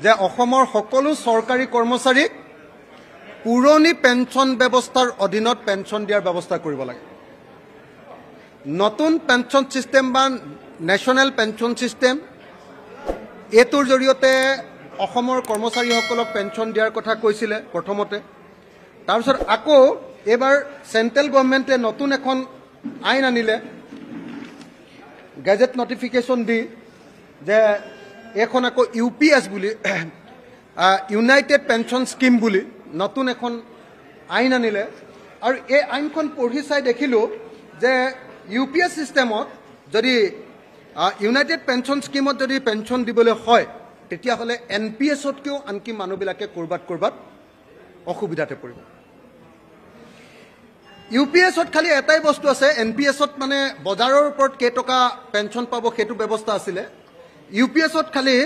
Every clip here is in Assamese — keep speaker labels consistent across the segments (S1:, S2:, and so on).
S1: যে অসমৰ সকলো চৰকাৰী কৰ্মচাৰীক পুৰণি পেঞ্চন ব্যৱস্থাৰ অধীনত পেঞ্চন দিয়াৰ ব্যৱস্থা কৰিব লাগে। নতুন পেঞ্চন সিস্টেম বা নেশ্যনেল পেঞ্চন সিস্টেম এইটোৰ জৰিয়তে অসমৰ কৰ্মচাৰীসকলক পেঞ্চন দিয়াৰ কথা কৈছিলে প্ৰথমতে। তাৰপিছত আকৌ এইবাৰ চেণ্ট্ৰেল গভৰ্ণমেণ্টে নতুন এখন আইন আনিলে গেজেট নটিফিকেশ্যন দি যে এখন আকৌ UPS বুলি ইউনাইটেড পেঞ্চন স্কিম বুলি নতুন এখন আইন আনিলে। আৰু এই আইনখন পঢ়ি চাই দেখিলোঁ যে UPS সিস্টেমত যদি ইউনাইটেড পেঞ্চন স্কিমত যদি পেঞ্চন দিবলৈ হয় তেতিয়াহ'লে NPSতকৈও আনকি মানুহবিলাকে ক'ৰবাত অসুবিধাতে পৰিব। UPSত খালি এটাই বস্তু আছে, NPSত মানে বজাৰৰ ওপৰত কেইটকা পেঞ্চন পাব সেইটো ব্যৱস্থা আছিলে। UPSত খালি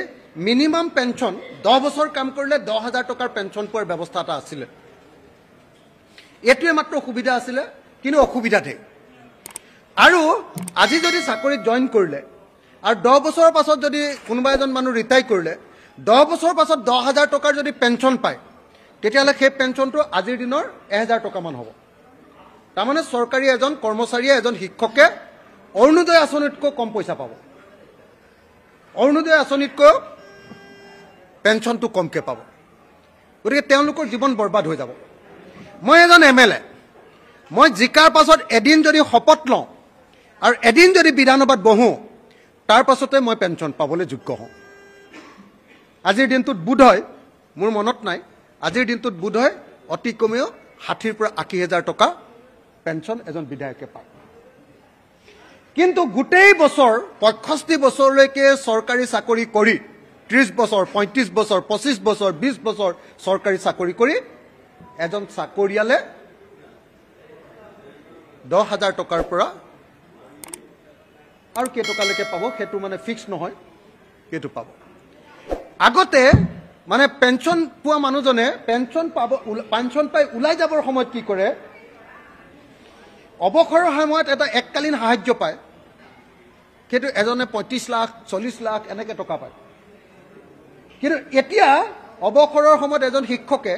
S1: মিনিমাম পেঞ্চন 10 বছৰ কাম কৰিলে 10,000 টকাৰ পেঞ্চন পোৱাৰ ব্যৱস্থা এটা আছিলে। এইটোৱে মাত্ৰ সুবিধা আছিলে, কিন্তু অসুবিধা ঢেৰ। আৰু আজি যদি চাকৰিত জইন কৰিলে আৰু 10 বছৰৰ পাছত যদি কোনোবা এজন মানুহ ৰিটায়াৰ কৰিলে 10 বছৰৰ পাছত 10,000 টকাৰ যদি পেঞ্চন পায় তেতিয়াহ'লে সেই পেঞ্চনটো আজিৰ দিনৰ 1,000 টকামান হ'ব। তাৰমানে চৰকাৰী এজন কৰ্মচাৰীয়ে এজন শিক্ষকে অৰুণোদয় আঁচনিতকৈ কম পইচা পাব। অৰুণোদয় আঁচনিতকৈ পেঞ্চনটো কমকৈ পাব। গতিকে তেওঁলোকৰ জীৱন বৰবাদ হৈ যাব। মই এজন MLA, মই জিকাৰ পাছত এদিন যদি শপত লওঁ আৰু এদিন যদি বিধানসভাত বহোঁ তাৰ পাছতে মই পেঞ্চন পাবলৈ যোগ্য হওঁ। আজিৰ দিনটোত বোধ হয়, মোৰ মনত নাই, আজিৰ দিনটোত বোধ হয় অতি কমেও 60,000 পৰা 80,000 টকা পেঞ্চন এজন বিধায়কে পায়। কিন্তু গোটেই বছৰ 65 বছৰলৈকে চৰকাৰী চাকৰি কৰি 30 বছৰ 35 বছৰ 25 বছৰ 20 বছৰ চৰকাৰী চাকৰি কৰি এজন চাকৰিয়ালে 10,000 টকাৰ পৰা আৰু কেইটকালৈকে পাব সেইটো মানে ফিক্স নহয়, সেইটো পাব। আগতে মানে পেঞ্চন পোৱা মানুহজনে পেঞ্চন পাই ওলাই যাবৰ সময়ত কি কৰে, অৱসৰৰ সময়ত এটা এককালীন সাহায্য পায়। সেইটো এজনে 35 লাখ 40 লাখ এনেকৈ টকা পায়। কিন্তু এতিয়া অৱসৰৰ সময়ত এজন শিক্ষকে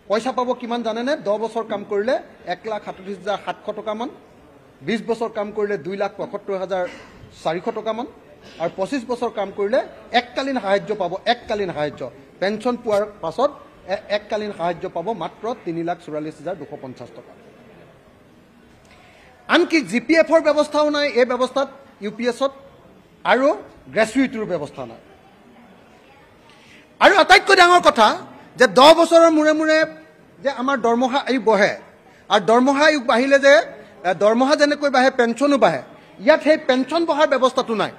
S1: পইচা পাব কিমান জানেনে? 10 বছৰ কাম কৰিলে 1,37,700 টকামান, 20 বছৰ কাম কৰিলে 2,75,400 টকামান, আৰু 25 বছৰ কাম কৰিলে এককালীন সাহায্য পাব। এককালীন সাহায্য পেঞ্চন পোৱাৰ পাছত এককালীন সাহায্য পাব মাত্ৰ 3,44,250 টকা। আনকি GPFৰ ব্যৱস্থাও নাই এই ব্যৱস্থাত UPSত, আৰু গ্ৰেচুইটিৰ ব্যৱস্থা নাই। আৰু আটাইতকৈ ডাঙৰ কথা যে 10 বছৰৰ মূৰে মূৰে যে আমাৰ দৰমহা আয়োগ বহে, আৰু দৰমহা আয়োগ বাঢ়িলে যে দৰমহা যেনেকৈ বাঢ়ে পেঞ্চনো বাঢ়ে, ইয়াত সেই পেঞ্চন বঢ়াৰ ব্যৱস্থাটো নাই।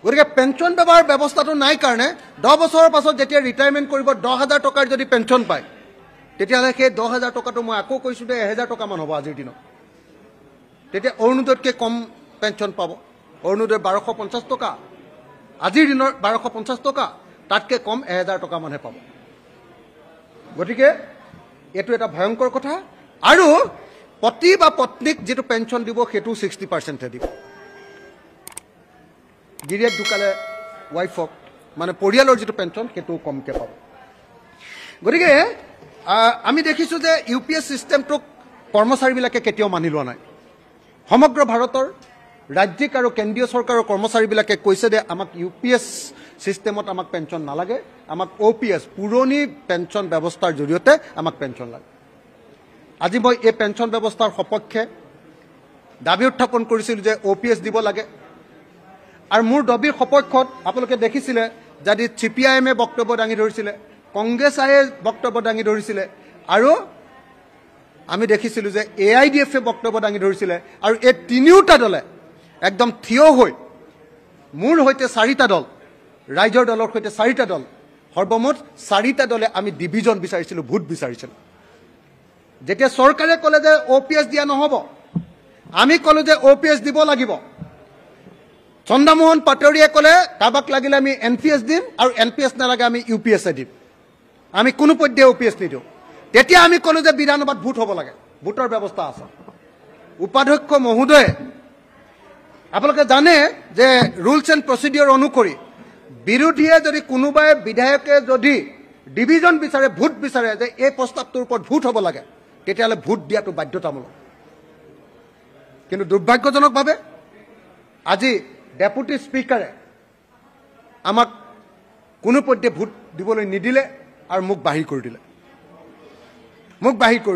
S1: গতিকে পেঞ্চন বঢ়াৰ ব্যৱস্থাটো নাই কাৰণে 10 বছৰৰ পাছত যেতিয়া ৰিটায়াৰমেণ্ট কৰিব 10,000 টকাৰ যদি পেঞ্চন পায় তেতিয়াহ'লে সেই 10,000 টকাটো মই আকৌ কৈছোঁ যে 1,000 টকামান হ'ব আজিৰ দিনত। তেতিয়া অৰুণোদয়তকৈ কম পেঞ্চন পাব। অৰুণোদয় 1,250 টকা, আজিৰ দিনৰ 1,250 টকা, তাতকৈ কম 1,000 টকামানহে পাব। গতিকে এইটো এটা ভয়ংকৰ কথা। আৰু পতি বা পত্নীক যিটো পেঞ্চন দিব সেইটো 60%হে দিব। গিৰিয়েক ঢুকালে ৱাইফক মানে পৰিয়ালৰ যিটো পেঞ্চন সেইটোও কমকৈ পাব। গতিকে আমি দেখিছোঁ যে UPS ছিষ্টেমটোক কৰ্মচাৰীবিলাকে কেতিয়াও মানি লোৱা নাই। সমগ্ৰ ভাৰতৰ ৰাজ্যিক আৰু কেন্দ্ৰীয় চৰকাৰৰ কৰ্মচাৰীবিলাকে কৈছে যে আমাক UPS ছিষ্টেমত আমাক পেঞ্চন নালাগে, আমাক OPS পুৰণি পেঞ্চন ব্যৱস্থাৰ জৰিয়তে আমাক পেঞ্চন লাগে। আজি মই এই পেঞ্চন ব্যৱস্থাৰ সপক্ষে দাবী উত্থাপন কৰিছিলোঁ যে OPS দিব লাগে। আৰু মোৰ দাবীৰ সপক্ষত আপোনালোকে দেখিছিলে যদি CPIMয়ে বক্তব্য দাঙি ধৰিছিলে, কংগ্ৰেছে বক্তব্য দাঙি ধৰিছিলে, আৰু আমি দেখিছিলোঁ যে AIDFে বক্তব্য দাঙি ধৰিছিলে। আৰু এই তিনিওটা দলে একদম থিয় হৈ মোৰ সৈতে 4টা দল, ৰাইজৰ দলৰ সৈতে 4টা দল, সৰ্বমুঠ 4টা দলে আমি ডিভিজন বিচাৰিছিলোঁ, ভোট বিচাৰিছিলোঁ। যেতিয়া চৰকাৰে ক'লে যে OPS দিয়া নহ'ব, আমি ক'লোঁ যে OPS দিব লাগিব। চন্দ্ৰমোহন পাটোৱাৰীয়ে ক'লে কাৰোবাক লাগিলে আমি NPS দিম, আৰু NPS নালাগে আমি UPSে দিম, আমি কোনো পধ্যে OPS নিদিওঁ। তেতিয়া আমি ক'লোঁ যে বিধানসভাত ভোট হ'ব লাগে, ভোটৰ ব্যৱস্থা আছে। উপাধ্যক্ষ মহোদয়ে আপোনালোকে জানে যে ৰুলছ এণ্ড প্ৰচিডিঅ'ৰ অনুসৰি বিৰোধীয়ে যদি কোনোবাই বিধায়কে যদি ডিভিজন বিচাৰে ভোট বিচাৰে যে এই প্ৰস্তাৱটোৰ ওপৰত ভোট হ'ব লাগে তেতিয়াহ'লে ভোট দিয়াটো বাধ্যতামূলক কিন্তু দুৰ্ভাগ্যজনকভাৱে আজি ডেপুটি স্পিকাৰে আমাক কোনো পধ্যে ভোট দিবলৈ নিদিলে আৰু মোক বাহিৰ কৰি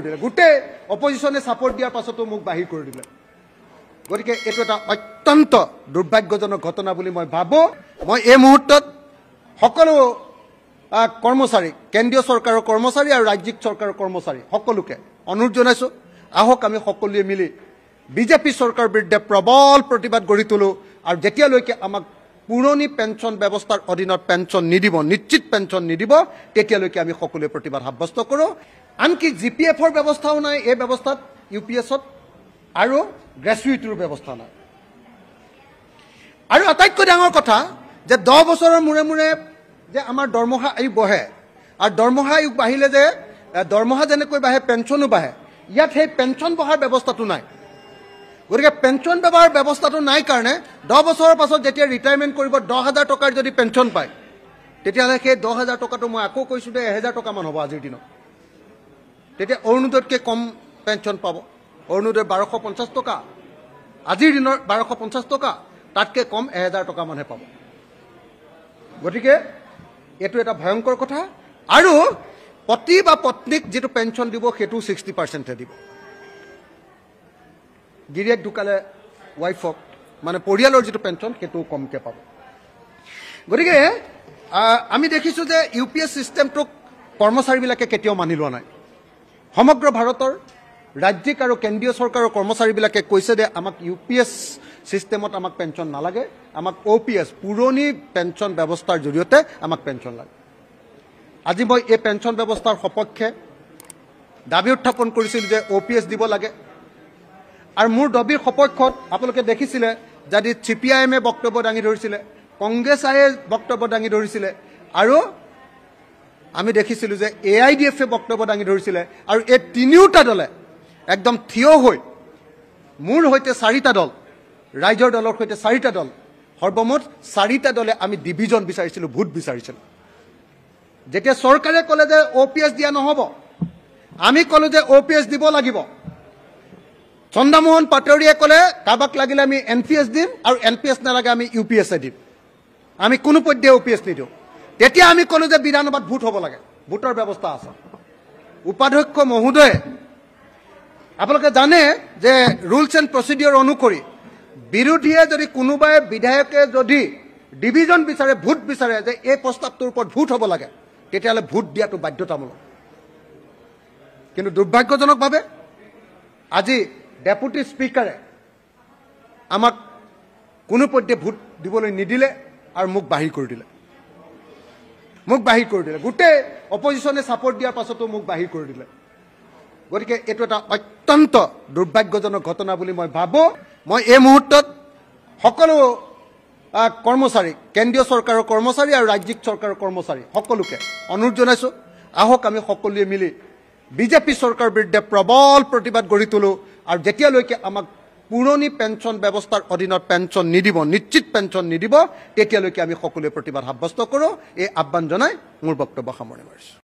S1: দিলে গোটেই অপজিশ্যনে ছাপৰ্ট দিয়াৰ পাছতো মোক বাহিৰ কৰি দিলে গতিকে এইটো এটা অত্যন্ত দুৰ্ভাগ্যজনক ঘটনা বুলি মই ভাবোঁ মই এই মুহূৰ্তত সকলো কৰ্মচাৰী কেন্দ্ৰীয় চৰকাৰৰ কৰ্মচাৰী আৰু ৰাজ্যিক চৰকাৰৰ কৰ্মচাৰী সকলোকে অনুৰোধ জনাইছোঁ আহক আমি সকলোৱে মিলি বিজেপি চৰকাৰৰ বিৰুদ্ধে প্ৰবল প্ৰতিবাদ গঢ়ি তোলোঁ আৰু যেতিয়ালৈকে আমাক পুৰণি পেঞ্চন ব্যৱস্থাৰ অধীনত পেঞ্চন নিদিব নিশ্চিত পেঞ্চন নিদিব তেতিয়ালৈকে আমি সকলোৱে প্ৰতিবাদ সাব্যস্ত কৰোঁ আনকি জিপিএফৰ ব্যৱস্থাও নাই এই ব্যৱস্থাত ইউপিএছত আৰু গ্ৰেচুইটিৰ ব্যৱস্থা নাই আৰু আটাইতকৈ ডাঙৰ কথা যে 10 বছৰৰ মূৰে মূৰে যে আমাৰ দৰমহা আয়োগ বহে আৰু দৰমহা আয়োগ বাঢ়িলে যে দৰমহা যেনেকৈ বাঢ়ে পেঞ্চনো বাঢ়ে ইয়াত সেই পেঞ্চন বঢ়াৰ ব্যৱস্থাটো নাই গতিকে পেঞ্চন বঢ়াৰ ব্যৱস্থাটো নাই কাৰণে 10 বছৰৰ পাছত যেতিয়া ৰিটায়াৰমেণ্ট কৰিব 10,000 টকাৰ যদি পেঞ্চন পায় তেতিয়াহ'লে সেই 10,000 টকাটো মই আকৌ কৈছোঁ যে 1,000 টকামান হ'ব আজিৰ দিনত তেতিয়া অৰুণোদয়তকৈ কম পেঞ্চন পাব অৰুণোদয় 1250 টকা আজিৰ দিনৰ 1250 টকা তাতকৈ কম 1,000 টকামানহে পাব গতিকে এইটো এটা ভয়ংকৰ কথা আৰু পতি বা পত্নীক যিটো পেঞ্চন দিব সেইটো 60%হে দিব গিৰিয়েক ঢুকালে ৱাইফক মানে পৰিয়ালৰ যিটো পেঞ্চন সেইটো কমকৈ পাব গতিকে আমি দেখিছোঁ যে ইউপিএছ ছিষ্টেমটোক কৰ্মচাৰীবিলাকে কেতিয়াও মানি লোৱা নাই সমগ্ৰ ভাৰতৰ ৰাজ্যিক আৰু কেন্দ্ৰীয় চৰকাৰৰ কৰ্মচাৰীবিলাকে কৈছে যে আমাক ইউপিএছ ছিষ্টেমত আমাক পেঞ্চন নালাগে আমাক OPS পুৰণি পেঞ্চন ব্যৱস্থাৰ জৰিয়তে আমাক পেঞ্চন লাগে আজি মই এই পেঞ্চন ব্যৱস্থাৰ সপক্ষে দাবী উত্থাপন কৰিছিলোঁ যে OPS দিব লাগে আৰু মোৰ দাবীৰ সপক্ষত আপোনালোকে দেখিছিলে যদি CPIM বক্তব্য দাঙি ধৰিছিলে কংগ্ৰেছ আয়ে বক্তব্য দাঙি ধৰিছিলে আৰু আমি দেখিছিলোঁ যে AIDF বক্তব্য দাঙি ধৰিছিলে আৰু এই তিনিওটা দলে একদম থিয় হৈ মোৰ সৈতে 4টা দল ৰাইজৰ দলৰ সৈতে 4টা দল সৰ্বমুঠ 4টা দলে আমি ডিভিজন বিচাৰিছিলোঁ ভোট বিচাৰিছিলোঁ যেতিয়া চৰকাৰে ক'লে যে OPS দিয়া নহ'ব আমি ক'লোঁ যে OPS দিব লাগিব চন্দ্ৰমোহন পাটোৱাৰীয়ে ক'লে কাবাক লাগিলে আমি NPS দিম আৰু NPS নালাগে আমি UPS দিম আমি কোনো পধ্যে OPS নিদিওঁ তেতিয়া আমি ক'লোঁ যে বিধানসভাত ভোট হ'ব লাগে ভোটৰ ব্যৱস্থা আছে উপাধ্যক্ষ মহোদয়ে আপোনালোকে জানে যে ৰুলছ এণ্ড প্ৰচিডিঅ'ৰ অনুসৰি বিৰোধীয়ে যদি কোনোবাই বিধায়কে যদি ডিভিজন বিচাৰে ভোট বিচাৰে যে এই প্ৰস্তাৱটোৰ ওপৰত ভোট হ'ব লাগে তেতিয়াহ'লে ভোট দিয়াটো বাধ্যতামূলক কিন্তু দুৰ্ভাগ্যজনকভাৱে আজি ডেপুটি স্পিকাৰে আমাক কোনো পধ্যে ভোট দিবলৈ নিদিলে আৰু মোক বাহিৰ কৰি দিলে গোটেই অপজিশ্যনে ছাপৰ্ট দিয়াৰ পাছতো মোক বাহিৰ কৰি দিলে গতিকে এইটো এটা অত্যন্ত দুৰ্ভাগ্যজনক ঘটনা বুলি মই ভাবোঁ মই এই মুহূৰ্তত সকলো কৰ্মচাৰী কেন্দ্ৰীয় চৰকাৰৰ কৰ্মচাৰী আৰু ৰাজ্যিক চৰকাৰৰ কৰ্মচাৰী সকলোকে অনুৰোধ জনাইছোঁ আহক আমি সকলোৱে মিলি বিজেপি চৰকাৰৰ বিৰুদ্ধে প্ৰবল প্ৰতিবাদ গঢ়ি তোলোঁ আৰু যেতিয়ালৈকে আমাক পুৰণি পেঞ্চন ব্যৱস্থাৰ অধীনত পেঞ্চন নিদিব নিশ্চিত পেঞ্চন নিদিব তেতিয়ালৈকে আমি সকলোৱে প্ৰতিবাদ সাব্যস্ত কৰোঁ এই আহ্বান জনাই মোৰ বক্তব্য সামৰণি মাৰিছোঁ